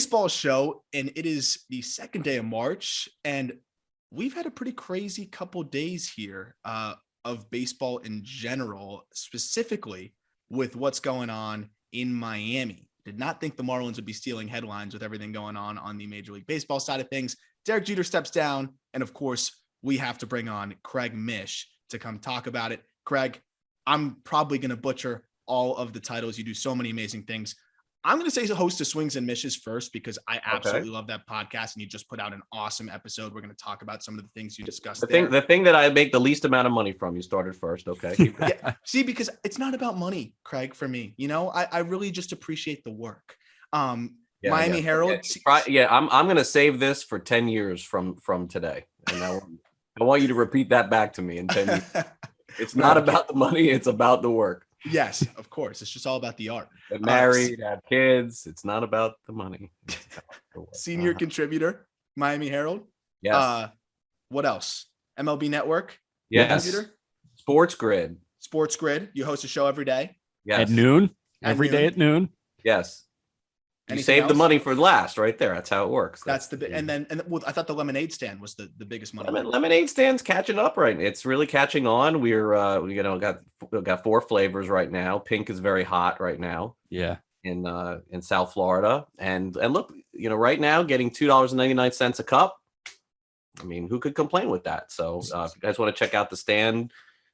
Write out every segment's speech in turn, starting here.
baseball show, and it is the second day of March, and we've had a pretty crazy couple days here of baseball in general, specifically with what's going on in Miami. Did not think the Marlins would be stealing headlines with everything going on the Major League Baseball side of things. Derek Jeter steps down, and of course, we have to bring on Craig Mish to come talk about it. Craig, I'm probably going to butcher all of the titles. You do so many amazing things. I'm going to say the host of Swings and Mishes first, because I absolutely love that podcast, and you just put out an awesome episode. We're going to talk about some of the things you discussed the thing that I make the least amount of money from. You started first. Okay. Yeah. See, because it's not about money, Craig, for me. You know, I really just appreciate the work. Miami Herald. I'm going to save this for 10 years from today. And I want you to repeat that back to me in 10 years. It's not about the money. It's about the work. Yes, of course. It's just all about the art. Get married, have kids. It's not about the money. Senior contributor, Miami Herald. Yes. What else? MLB Network. Yes. Sports Grid. You host a show every day. Yes. At noon. Every day at noon. Yes. You Anything save else? the money for last, right there. That's how it works. That's the and I thought the lemonade stand was the biggest money. Lemonade stand's catching up right. It's really catching on. We're got 4 flavors right now. Pink is very hot right now. Yeah. In South Florida, and look, right now getting $2.99 a cup. I mean, who could complain with that? So if you guys want to check out the stand,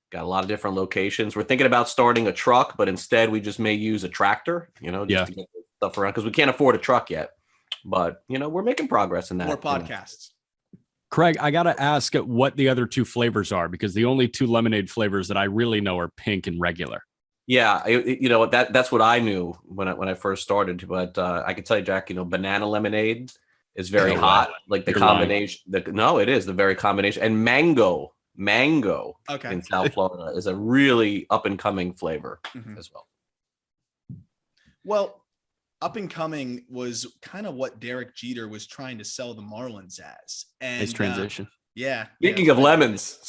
got a lot of different locations. We're thinking about starting a truck, but instead we just may use a tractor. To get stuff around, because we can't afford a truck yet, but we're making progress in that. More podcasts. Craig, I gotta ask what the other 2 flavors are, because the only 2 lemonade flavors that I really know are pink and regular. Yeah, that's what I knew when I first started, but I can tell you, Jack, banana lemonade is very hot. Like the combination. No, it is the very combination, and mango in South Florida is a really up and coming flavor as well. Well, up and coming was kind of what Derek Jeter was trying to sell the Marlins as. And nice transition. Speaking of lemons.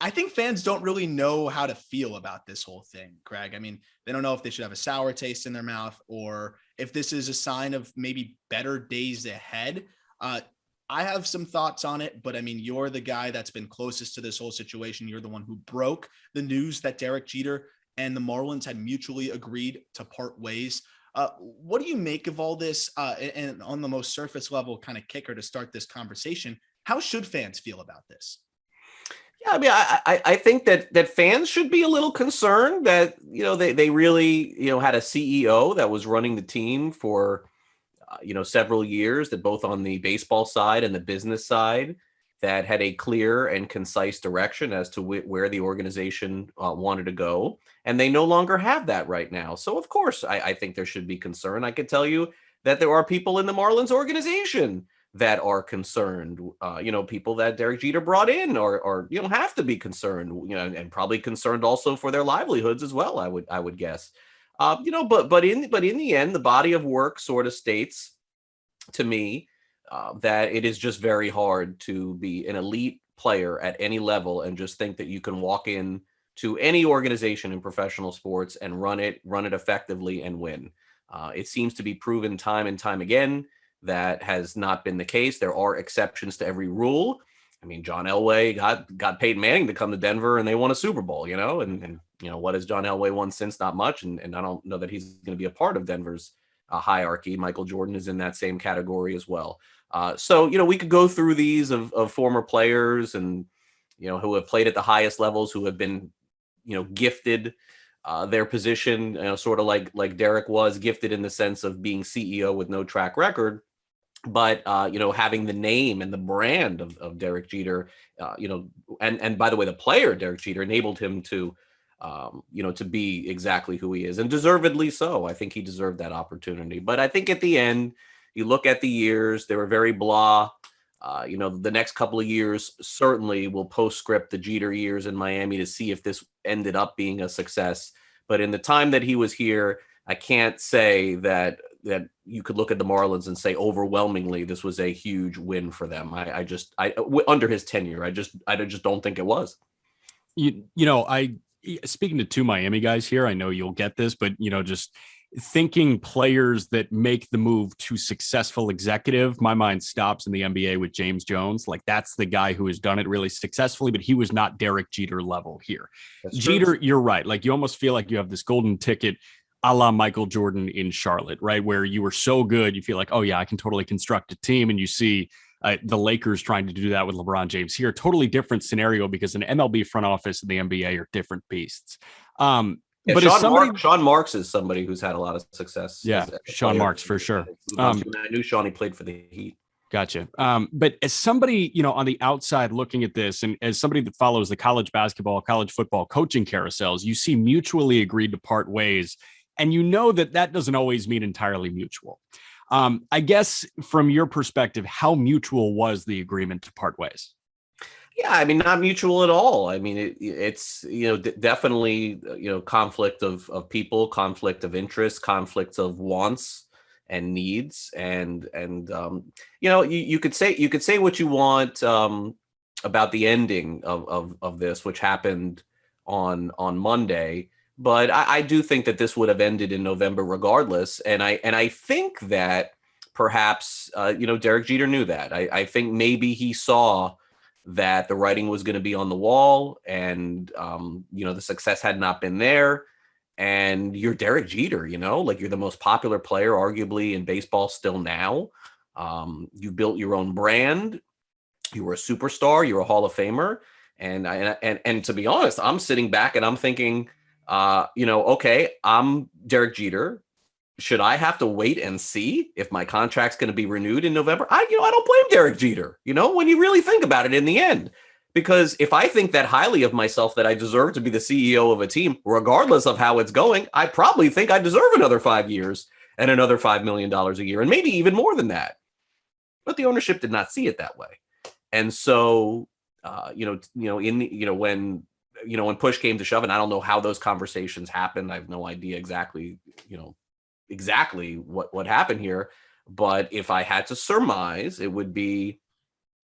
I think fans don't really know how to feel about this whole thing, Craig. I mean, they don't know if they should have a sour taste in their mouth, or if this is a sign of maybe better days ahead. I have some thoughts on it, but I mean, you're the guy that's been closest to this whole situation. You're the one who broke the news that Derek Jeter and the Marlins had mutually agreed to part ways. What do you make of all this? And on the most surface level kind of kicker to start this conversation, how should fans feel about this? Yeah, I mean, I think that fans should be a little concerned that, they really, had a CEO that was running the team for, several years, that both on the baseball side and the business side, that had a clear and concise direction as to where the organization wanted to go. And they no longer have that right now. So, of course, I think there should be concern. I could tell you that there are people in the Marlins organization that are concerned, people that Derek Jeter brought in or have to be concerned, and probably concerned also for their livelihoods as well, I would guess. But in the end, the body of work sort of states to me that it is just very hard to be an elite player at any level and just think that you can walk in to any organization in professional sports and run it effectively and win. It seems to be proven time and time again that has not been the case. There are exceptions to every rule. I mean, John Elway got Peyton Manning to come to Denver and they won a Super Bowl, and what has John Elway won since? Not much. And I don't know that he's going to be a part of Denver's hierarchy. Michael Jordan is in that same category as well. So we could go through these of former players and, who have played at the highest levels, who have been, gifted their position, sort of like Derek was gifted in the sense of being CEO with no track record. But, having the name and the brand of Derek Jeter, and by the way, the player Derek Jeter enabled him to, to be exactly who he is, and deservedly so. I think he deserved that opportunity. But I think at the end, you look at the years, they were very blah. The next couple of years certainly will postscript the Jeter years in Miami to see if this ended up being a success. But in the time that he was here, I can't say that you could look at the Marlins and say overwhelmingly this was a huge win for them. I under his tenure, I just don't think it was. I speaking to 2 Miami guys here, I know you'll get this, but just thinking players that make the move to successful executive, my mind stops in the NBA with James Jones. Like, that's the guy who has done it really successfully, but he was not Derek Jeter level here. That's Jeter, true. you're right. Like, you almost feel like you have this golden ticket a la Michael Jordan in Charlotte, right? Where you were so good, you feel like, oh yeah, I can totally construct a team. And you see the Lakers trying to do that with LeBron James here. Totally different scenario because an MLB front office and the NBA are different beasts. Yeah, But as somebody, Sean Marks is somebody who's had a lot of success. yeah, as a Sean player. Marks for sure. I knew Sean, he played for the Heat. Gotcha. But as somebody, on the outside looking at this, and as somebody that follows the college basketball, college football coaching carousels, you see mutually agreed to part ways. And you know that doesn't always mean entirely mutual. I guess from your perspective, how mutual was the agreement to part ways? Yeah, I mean, not mutual at all. I mean, it's definitely conflict of people, conflict of interest, conflicts of wants and needs, and you could say what you want about the ending of this, which happened on Monday, but I do think that this would have ended in November regardless, and I think that perhaps Derek Jeter knew that. I think maybe he saw that the writing was going to be on the wall, and the success had not been there. And you're Derek Jeter, like you're the most popular player arguably in baseball still now. You built your own brand. You were a superstar. You're a Hall of Famer. And to be honest, I'm sitting back and I'm thinking, okay, I'm Derek Jeter. Should I have to wait and see if my contract's going to be renewed in November? I don't blame Derek Jeter, when you really think about it in the end. Because if I think that highly of myself that I deserve to be the CEO of a team, regardless of how it's going, I probably think I deserve another 5 years and another $5 million a year, and maybe even more than that. But the ownership did not see it that way. And so, when push came to shove, and I don't know how those conversations happened. I have no idea exactly what happened here. But if I had to surmise, it would be,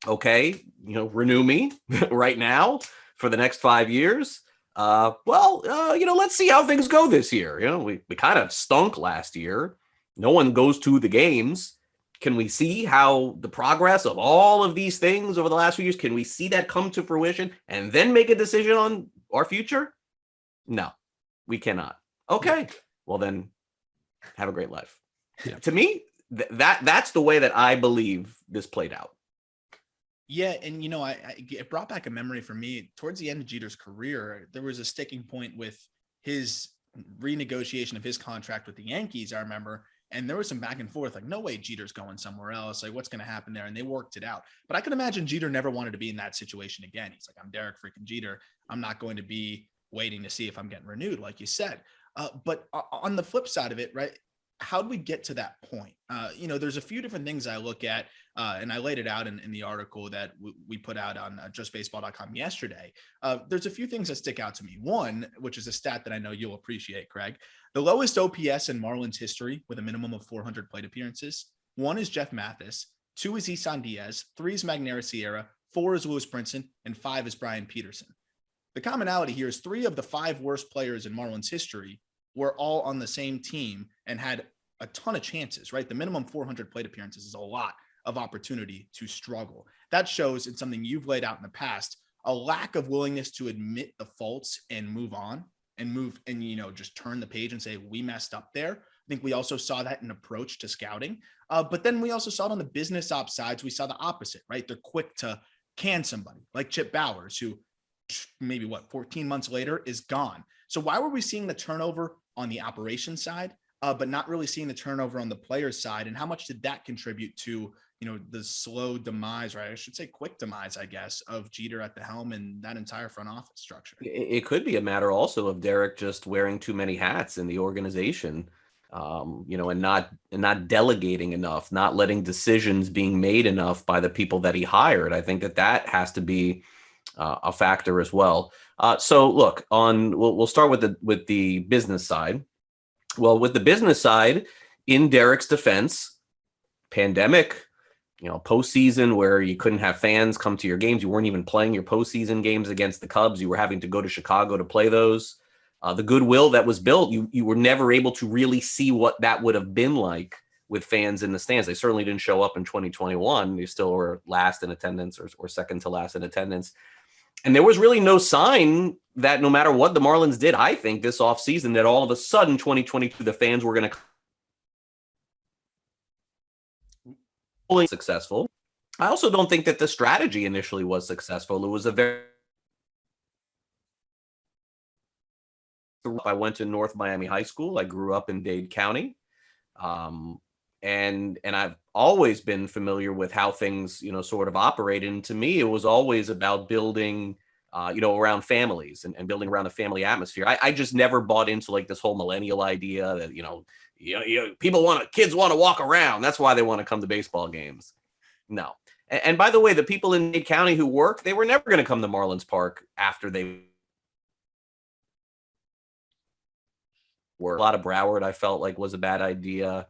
okay, renew me right now for the next 5 years. Let's see how things go this year. We kind of stunk last year. No one goes to the games. Can we see how the progress of all of these things over the last few years, can we see that come to fruition and then make a decision on our future? No, we cannot. Okay, well then, have a great life. Yeah. To me, that's the way that I believe this played out. Yeah, and it brought back a memory for me. Towards the end of Jeter's career, there was a sticking point with his renegotiation of his contract with the Yankees, I remember, and there was some back and forth, like, no way Jeter's going somewhere else. Like, what's going to happen there? And they worked it out. But I can imagine Jeter never wanted to be in that situation again. He's like, I'm Derek freaking Jeter. I'm not going to be waiting to see if I'm getting renewed, like you said. But on the flip side of it, right, how do we get to that point? There's a few different things I look at, and I laid it out in the article that we put out on justbaseball.com yesterday. There's a few things that stick out to me. One, which is a stat that I know you'll appreciate, Craig. The lowest OPS in Marlins history with a minimum of 400 plate appearances. 1 is Jeff Mathis. 2 is Isan Diaz. 3 is Magneuris Sierra. 4 is Lewis Brinson. And 5 is Brian Peterson. The commonality here is 3 of the 5 worst players in Marlins history were all on the same team and had a ton of chances, right? The minimum 400 plate appearances is a lot of opportunity to struggle. That shows, in something you've laid out in the past, a lack of willingness to admit the faults and move on and just turn the page and say, we messed up there. I think we also saw that in approach to scouting. But then we also saw it on the business ops sides. We saw the opposite, right? They're quick to can somebody like Chip Bowers, who maybe 14 months later is gone. So why were we seeing the turnover on the operations side, but not really seeing the turnover on the players side? And how much did that contribute to, the slow demise, right? I should say quick demise, I guess, of Jeter at the helm and that entire front office structure. It could be a matter also of Derek just wearing too many hats in the organization, and not delegating enough, not letting decisions being made enough by the people that he hired. I think that has to be a factor as well. So look, we'll start with the business side. Well, with the business side, in Derek's defense, pandemic, postseason where you couldn't have fans come to your games. You weren't even playing your postseason games against the Cubs. You were having to go to Chicago to play those. The goodwill that was built, you were never able to really see what that would have been like with fans in the stands. They certainly didn't show up in 2021. They still were last in attendance or second to last in attendance. And there was really no sign that no matter what the Marlins did, I think this offseason, that all of a sudden 2022, the fans were going to successful. I also don't think that the strategy initially was successful. It was I went to North Miami High School. I grew up in Dade County. And I've always been familiar with how things, sort of operate. And to me, it was always about building, around families and building around a family atmosphere. I just never bought into like this whole millennial idea that, kids want to walk around. That's why they want to come to baseball games. No. And by the way, the people in Dade County who work, they were never going to come to Marlins Park after they were. A lot of Broward, I felt like, was a bad idea.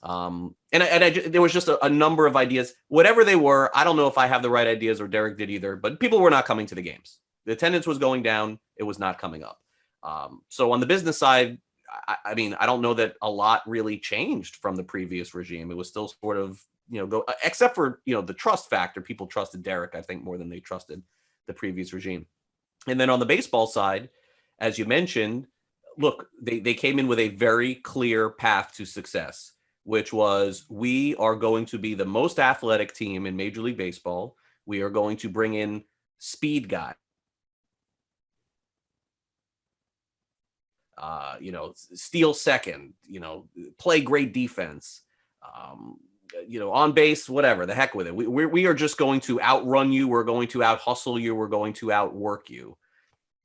There was just a number of ideas, whatever they were. I don't know if I have the right ideas or Derek did either, but people were not coming to the games. The attendance was going down. It was not coming up. So on the business side, I mean, I don't know that a lot really changed from the previous regime. It was still sort of, except for, the trust factor. People trusted Derek, I think, more than they trusted the previous regime. And then on the baseball side, as you mentioned, look, they came in with a very clear path to success, which was, we are going to be the most athletic team in Major League Baseball. We are going to bring in speed guys. Steal second, play great defense, on base, whatever, the heck with it. We are just going to outrun you. We're going to out hustle you. We're going to outwork you.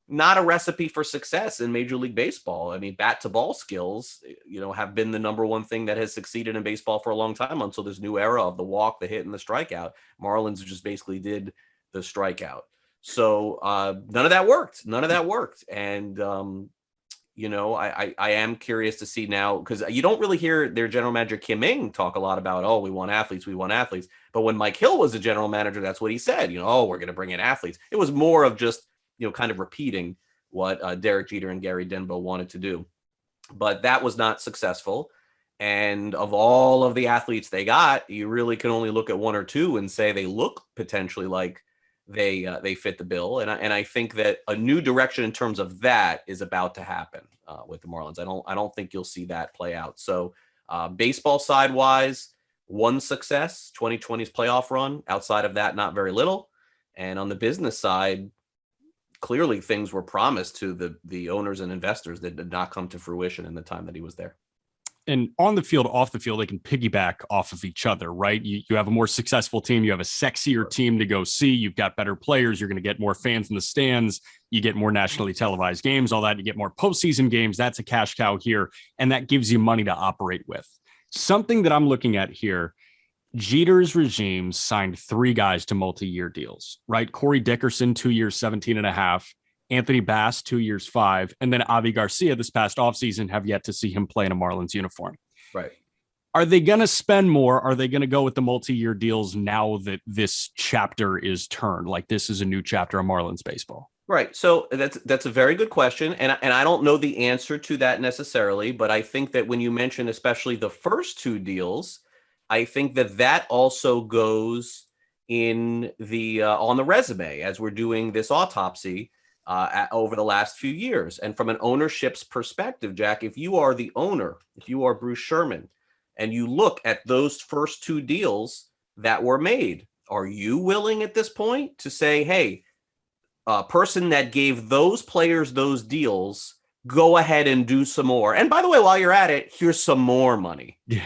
Not a recipe for success in Major League Baseball. I mean, bat to ball skills, have been the number one thing that has succeeded in baseball for a long time until this new era of the walk, the hit, and the strikeout. Marlins just basically did the strikeout. So none of that worked. And, I am curious to see now, because you don't really hear their general manager Kim Ng talk a lot about, we want athletes. But when Mike Hill was the general manager, that's what he said, we're going to bring in athletes. It was more of just, kind of repeating what Derek Jeter and Gary Denbo wanted to do. But that was not successful. And of all of the athletes they got, you really can only look at one or two and say they look potentially like they fit the bill. And I think that a new direction in terms of that is about to happen with the Marlins. I don't think you'll see that play out. So baseball side wise, one success, 2020's playoff run. Outside of that, not very little. And on the business side, clearly things were promised to the owners and investors that did not come to fruition in the time that he was there. And on the field, off the field, they can piggyback off of each other, right? You have a more successful team. You have a sexier team to go see. You've got better players. You're going to get more fans in the stands. You get more nationally televised games, all that. You get more postseason games. That's a cash cow here. And that gives you money to operate with. Something that I'm looking at here, Jeter's regime signed 3 guys to multi-year deals, right? Corey Dickerson, 2 years, 17.5. Anthony Bass, 2 years, 5. And then Avi Garcia this past offseason, have yet to see him play in a Marlins uniform. Right. Are they going to spend more? Are they going to go with the multi-year deals now that this chapter is turned? Like, this is a new chapter of Marlins baseball. Right. So that's a very good question. And I don't know the answer to that necessarily, but I think that when you mention especially the first 2 deals, I think that also goes in the on the resume as we're doing this autopsy over the last few years. And from an ownership's perspective, Jack, if you are the owner, if you are Bruce Sherman, and you look at those first 2 deals that were made, are you willing at this point to say, hey, a person that gave those players those deals, go ahead and do some more? And by the way, while you're at it, here's some more money. Yeah.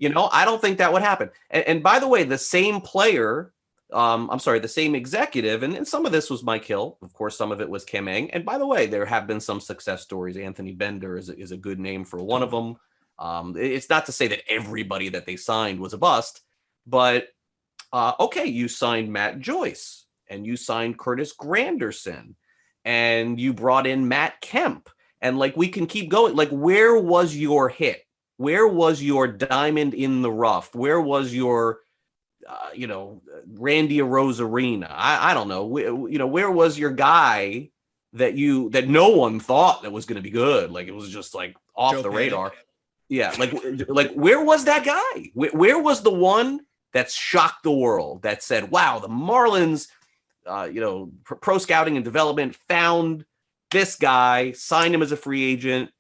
I don't think that would happen. And by the way, the same player, the same executive, and some of this was Mike Hill. Of course, some of it was Kim Ng. And by the way, there have been some success stories. Anthony Bender is a good name for one of them. It's not to say that everybody that they signed was a bust, but okay, you signed Matt Joyce and you signed Curtis Granderson and you brought in Matt Kemp. And like, we can keep going. Like, where was your hit? Where was your diamond in the rough? Where was your, Randy Arozarena? I don't know. Where was your guy that no one thought that was going to be good. Like it was just like off Joe the Panic. radar. Yeah. Like where was that guy? Where was the one that shocked the world that said, wow, the Marlins, pro scouting and development found this guy, signed him as a free agent,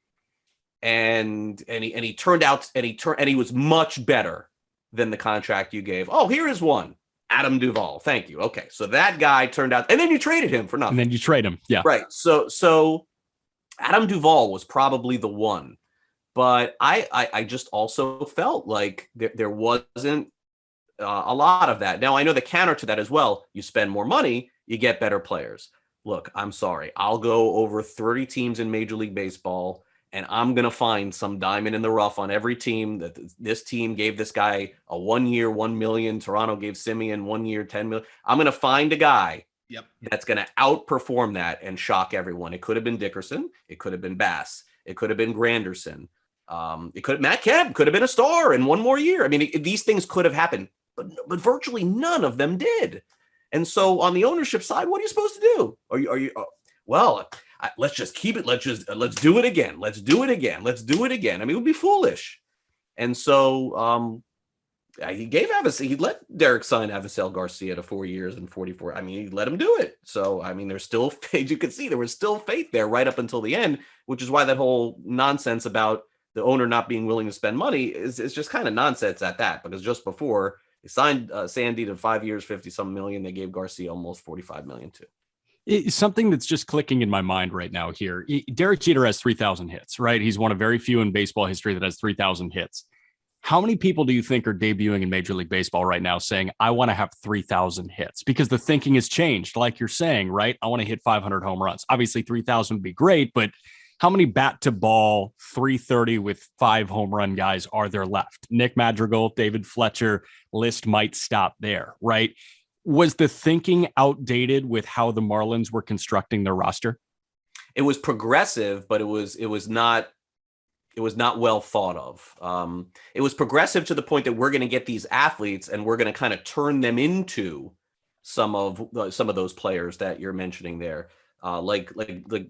and he turned out and he was much better than the contract you gave. Oh, here is one. Adam Duvall. Thank you. Okay. So that guy turned out, and then you traded him for nothing. And then you trade him. Yeah. Right. So Adam Duvall was probably the one, but I just also felt like there wasn't a lot of that. Now I know the counter to that as well. You spend more money, you get better players. Look, I'm sorry. I'll go over 30 teams in Major League Baseball, and I'm going to find some diamond in the rough on every team that this team gave this guy a 1 year, 1 million. Toronto gave Simeon 1 year, 10 million. I'm going to find a guy that's going to outperform that and shock everyone. It could have been Dickerson. It could have been Bass. It could have been Granderson. It could have Matt Kemp could have been a star in 1 more year. I mean, these things could have happened, but virtually none of them did. And so on the ownership side, what are you supposed to do? Are you let's just keep it. Let's do it again. Let's do it again. Let's do it again. I mean, it would be foolish. And so he let Derek sign Avisail Garcia to 4 years and 44. I mean, he let him do it. So, I mean, there's still faith. You could see there was still faith there right up until the end, which is why that whole nonsense about the owner not being willing to spend money is just kind of nonsense at that, because just before they signed Sandy to 5 years, 50-some million, they gave Garcia almost 45 million too. It's something that's just clicking in my mind right now here. Derek Jeter has 3,000 hits, right? He's one of very few in baseball history that has 3,000 hits. How many people do you think are debuting in Major League Baseball right now saying, I want to have 3,000 hits? Because the thinking has changed, like you're saying, right? I want to hit 500 home runs. Obviously, 3,000 would be great, but how many bat to ball 330 with 5 home run guys are there left? Nick Madrigal, David Fletcher, list might stop there, right? Was the thinking outdated with how the Marlins were constructing their roster? It was progressive, but it was not well thought of. It was progressive to the point that we're going to get these athletes and we're going to kind of turn them into some of those players that you're mentioning there. Like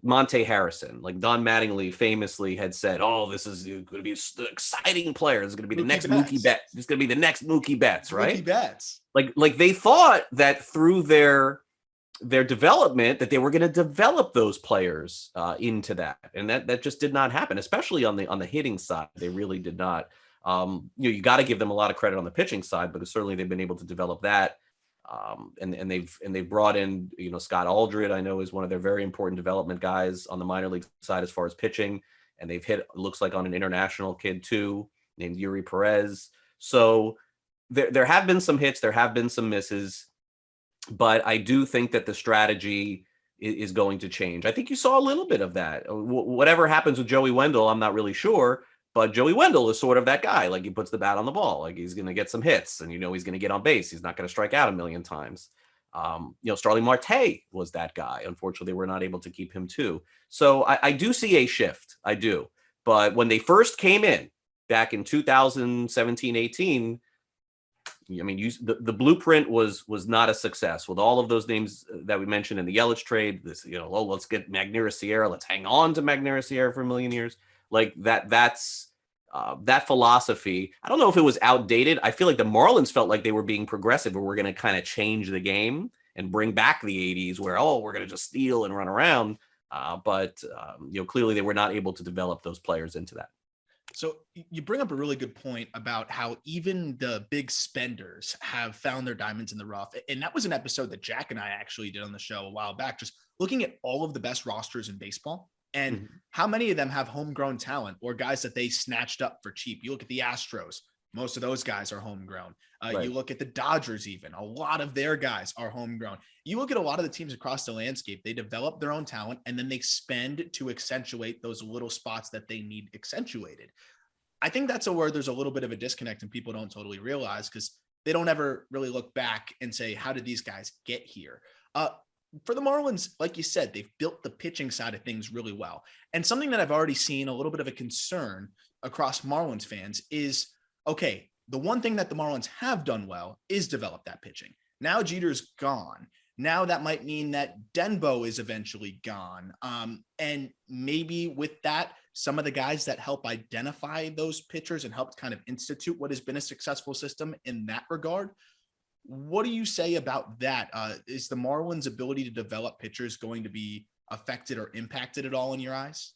Monte Harrison, like Don Mattingly famously had said, "Oh, this is going to be an exciting player. This is going to be the next Mookie Betts. This is going to be the next Mookie Betts, right?" Mookie Betts. Like they thought that through their development that they were going to develop those players into that, and that just did not happen. Especially on the hitting side, they really did not. You got to give them a lot of credit on the pitching side, but certainly they've been able to develop that. And they've brought in, Scott Aldred, I know, is one of their very important development guys on the minor league side as far as pitching. And they've hit, looks like, on an international kid too, named Yuri Perez. So there have been some hits, there have been some misses, but I do think that the strategy is going to change. I think you saw a little bit of that. Whatever happens with Joey Wendell, I'm not really sure. But Joey Wendell is sort of that guy. Like, he puts the bat on the ball. Like, he's going to get some hits, and he's going to get on base. He's not going to strike out a million times. Starling Marte was that guy. Unfortunately, they were not able to keep him too. So I do see a shift. I do. But when they first came in back in 2017, 18, I mean, the blueprint was not a success with all of those names that we mentioned in the Yelich trade. This, let's get Magneuris Sierra. Let's hang on to Magneuris Sierra for a million years. Like that's that philosophy. I don't know if it was outdated. I feel like the Marlins felt like they were being progressive, or we're going to kind of change the game and bring back the 80s where, we're going to just steal and run around. But clearly they were not able to develop those players into that. So you bring up a really good point about how even the big spenders have found their diamonds in the rough. And that was an episode that Jack and I actually did on the show a while back, just looking at all of the best rosters in baseball. And how many of them have homegrown talent or guys that they snatched up for cheap? You look at the Astros, most of those guys are homegrown. Right. You look at the Dodgers, even a lot of their guys are homegrown. You look at a lot of the teams across the landscape, they develop their own talent and then they spend to accentuate those little spots that they need accentuated. I think that's where there's a little bit of a disconnect and people don't totally realize, because they don't ever really look back and say, how did these guys get here? For the Marlins, like you said, they've built the pitching side of things really well. And something that I've already seen a little bit of a concern across Marlins fans is, okay, the one thing that the Marlins have done well is develop that pitching. Now Jeter's gone. Now that might mean that Denbo is eventually gone. And maybe with that, some of the guys that help identify those pitchers and help kind of institute what has been a successful system in that regard. What do you say about that? Is the Marlins' ability to develop pitchers going to be affected or impacted at all in your eyes?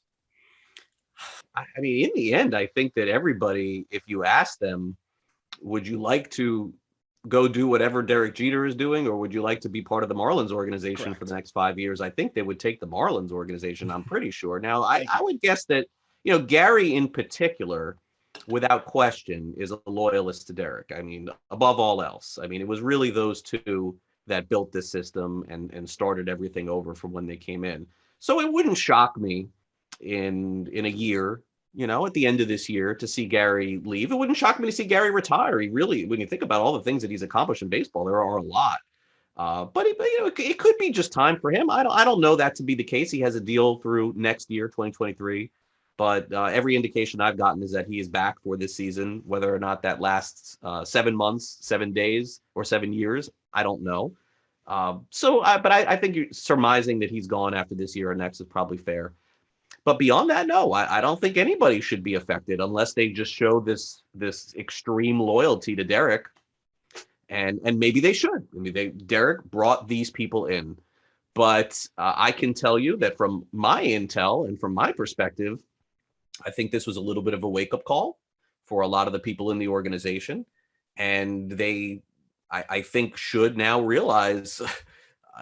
I mean, in the end, I think that everybody, if you ask them, would you like to go do whatever Derek Jeter is doing, or would you like to be part of the Marlins organization for Correct. the next 5 years? I think they would take the Marlins organization. I'm pretty sure. Now, Thank I you. would guess that, Gary in particular, without question, is a loyalist to Derek. I mean, above all else. I mean, it was really those two that built this system and started everything over from when they came in. So it wouldn't shock me in a year, at the end of this year, to see Gary leave. It wouldn't shock me to see Gary retire. He really, when you think about all the things that he's accomplished in baseball, there are a lot. It could be just time for him. I don't know that to be the case. He has a deal through next year, 2023. But every indication I've gotten is that he is back for this season. Whether or not that lasts 7 months, 7 days, or 7 years, I don't know. But I think you're surmising that he's gone after this year or next is probably fair. But beyond that, no, I don't think anybody should be affected unless they just show this extreme loyalty to Derek, and maybe they should. I mean, Derek brought these people in, but I can tell you that from my intel and from my perspective, I think this was a little bit of a wake up call for a lot of the people in the organization, and I think, should now realize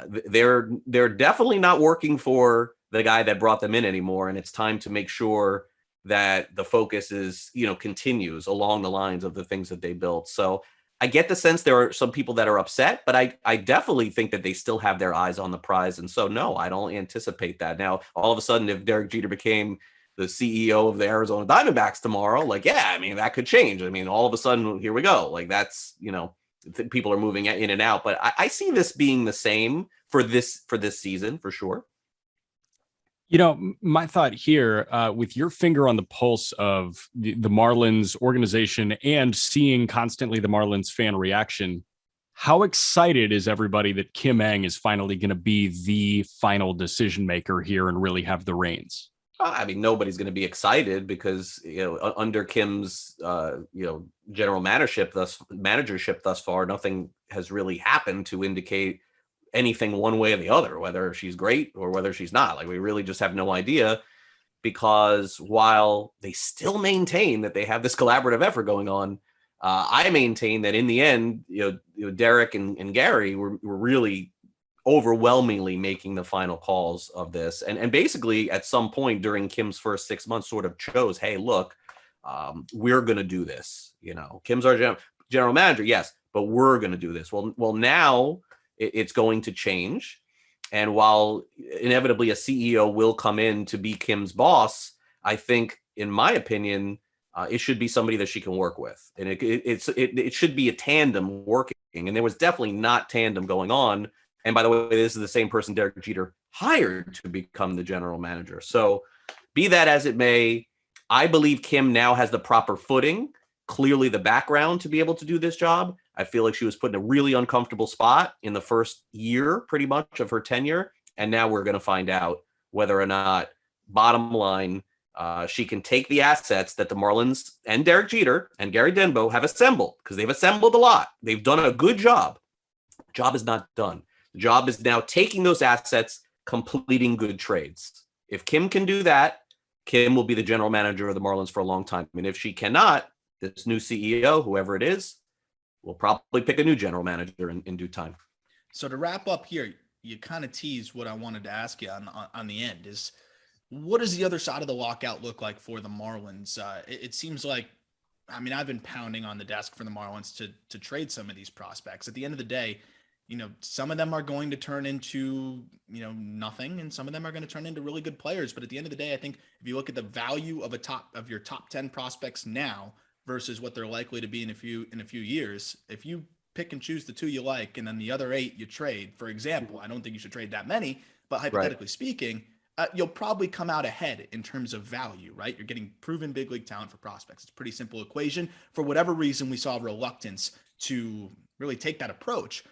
they're definitely not working for the guy that brought them in anymore. And it's time to make sure that the focus is, continues along the lines of the things that they built. So I get the sense there are some people that are upset, but I definitely think that they still have their eyes on the prize. And so, no, I don't anticipate that. Now, all of a sudden, if Derek Jeter became the CEO of the Arizona Diamondbacks tomorrow, I mean, that could change. I mean, all of a sudden, here we go. That's, people are moving in and out, but I see this being the same for this season for sure. My thought here, with your finger on the pulse of the Marlins organization and seeing constantly the Marlins fan reaction, how excited is everybody that Kim Ng is finally going to be the final decision maker here and really have the reins? I mean, nobody's going to be excited because, under Kim's, general managership thus far, nothing has really happened to indicate anything one way or the other, whether she's great or whether she's not. We really just have no idea, because while they still maintain that they have this collaborative effort going on, I maintain that in the end, Derek and Gary were really overwhelmingly making the final calls of this. And basically at some point during Kim's first 6 months sort of chose, hey, look, we're going to do this. Kim's our general manager. Yes, but we're going to do this. Well, now it's going to change. And while inevitably a CEO will come in to be Kim's boss, I think, in my opinion, it should be somebody that she can work with. And it should be a tandem working. And there was definitely not tandem going on. And by the way, this is the same person Derek Jeter hired to become the general manager. So be that as it may, I believe Kim now has the proper footing, clearly the background to be able to do this job. I feel like she was put in a really uncomfortable spot in the first year, pretty much, of her tenure. And now we're going to find out whether or not, bottom line, she can take the assets that the Marlins and Derek Jeter and Gary Denbo have assembled, because they've assembled a lot. They've done a good job. The job is not done. The job is now taking those assets, completing good trades. If Kim can do that, Kim will be the general manager of the Marlins for a long time. And if she cannot, this new CEO, whoever it is, will probably pick a new general manager in due time. So to wrap up here, you kind of teased what I wanted to ask you on the end is, what does the other side of the lockout look like for the Marlins? It seems like, I mean, I've been pounding on the desk for the Marlins to trade some of these prospects. At the end of the day, some of them are going to turn into, nothing, and some of them are going to turn into really good players. But at the end of the day, I think if you look at the value of your top 10 prospects now versus what they're likely to be in a few years, if you pick and choose the two you like, and then the other 8 you trade, for example, I don't think you should trade that many, but hypothetically speaking, you'll probably come out ahead in terms of value, right? You're getting proven big league talent for prospects. It's a pretty simple equation. For whatever reason, we saw reluctance to really take that approach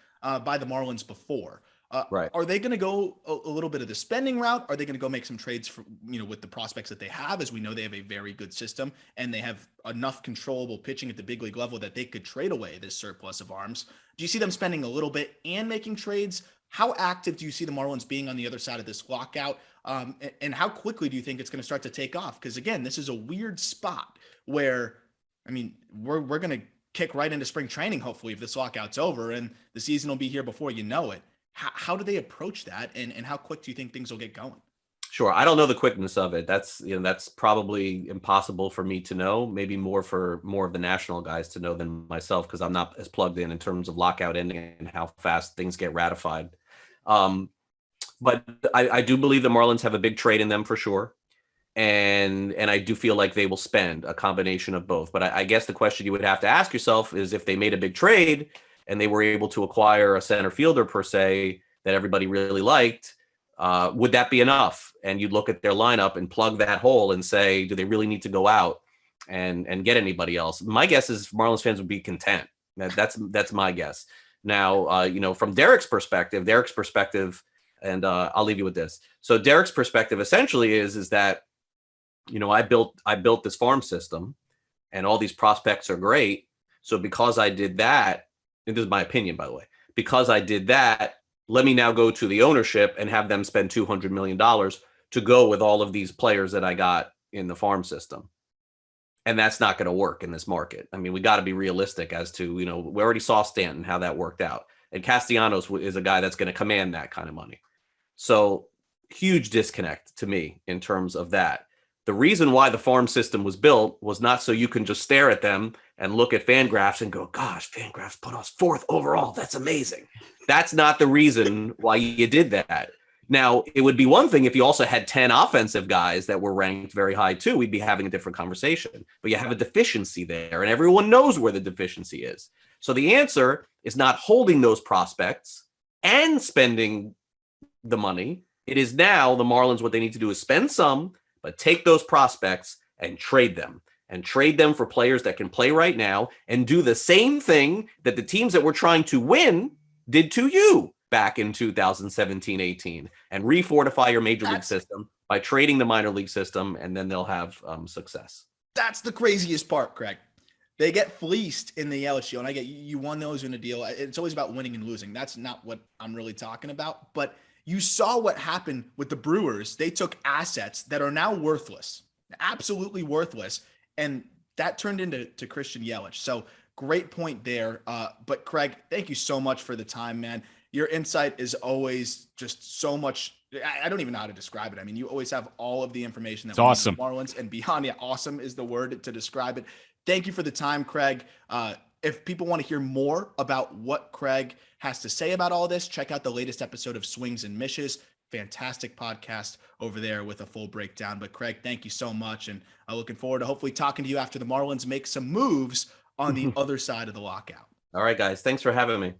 by the Marlins before. Right. Are they going to go a little bit of the spending route? Are they going to go make some trades for, with the prospects that they have? As we know, they have a very good system and they have enough controllable pitching at the big league level that they could trade away this surplus of arms. Do you see them spending a little bit and making trades? How active do you see the Marlins being on the other side of this lockout? And how quickly do you think it's going to start to take off? Because again, this is a weird spot where, we're going to kick right into spring training, hopefully, if this lockout's over, and the season will be here before you know it. How do they approach that? And how quick do you think things will get going? Sure. I don't know the quickness of it. That's probably impossible for me to know. Maybe more of the national guys to know than myself, because I'm not as plugged in terms of lockout ending and how fast things get ratified. But I do believe the Marlins have a big trade in them for sure. And I do feel like they will spend a combination of both. But I guess the question you would have to ask yourself is, if they made a big trade and they were able to acquire a center fielder per se that everybody really liked, would that be enough? And you'd look at their lineup and plug that hole and say, do they really need to go out and get anybody else? My guess is Marlins fans would be content. That's my guess. Now, from Derek's perspective, and I'll leave you with this. So Derek's perspective essentially is that, I built this farm system and all these prospects are great. So because I did that, and this is my opinion, by the way, because I did that, let me now go to the ownership and have them spend $200 million to go with all of these players that I got in the farm system. And that's not going to work in this market. We got to be realistic as to, we already saw Stanton, how that worked out. And Castellanos is a guy that's going to command that kind of money. So huge disconnect to me in terms of that. The reason why the farm system was built was not so you can just stare at them and look at Fangraphs and go, gosh, Fangraphs put us 4th overall. That's amazing. That's not the reason why you did that. Now, it would be one thing if you also had 10 offensive guys that were ranked very high too. We'd be having a different conversation. But you have a deficiency there, and everyone knows where the deficiency is. So the answer is not holding those prospects and spending the money. It is now the Marlins, what they need to do is spend some, but take those prospects and trade them for players that can play right now, and do the same thing that the teams that were trying to win did to you back in 2017-18, and refortify your major league system by trading the minor league system, and then they'll have success. That's the craziest part, Craig. They get fleeced in the LSU, and I get you won those in a deal. It's always about winning and losing. That's not what I'm really talking about. But you saw what happened with the Brewers. They took assets that are now worthless, absolutely worthless, and that turned into Christian Yelich. So great point there. But Craig, thank you so much for the time, man. Your insight is always just so much. I don't even know how to describe it. You always have all of the information that it's awesome. Marlins and beyond. Yeah, awesome is the word to describe it. Thank you for the time, Craig. If people want to hear more about what Craig has to say about all this, check out the latest episode of Swings and Mishes. Fantastic podcast over there with a full breakdown. But Craig, thank you so much. And I'm looking forward to hopefully talking to you after the Marlins make some moves on the other side of the lockout. All right, guys. Thanks for having me.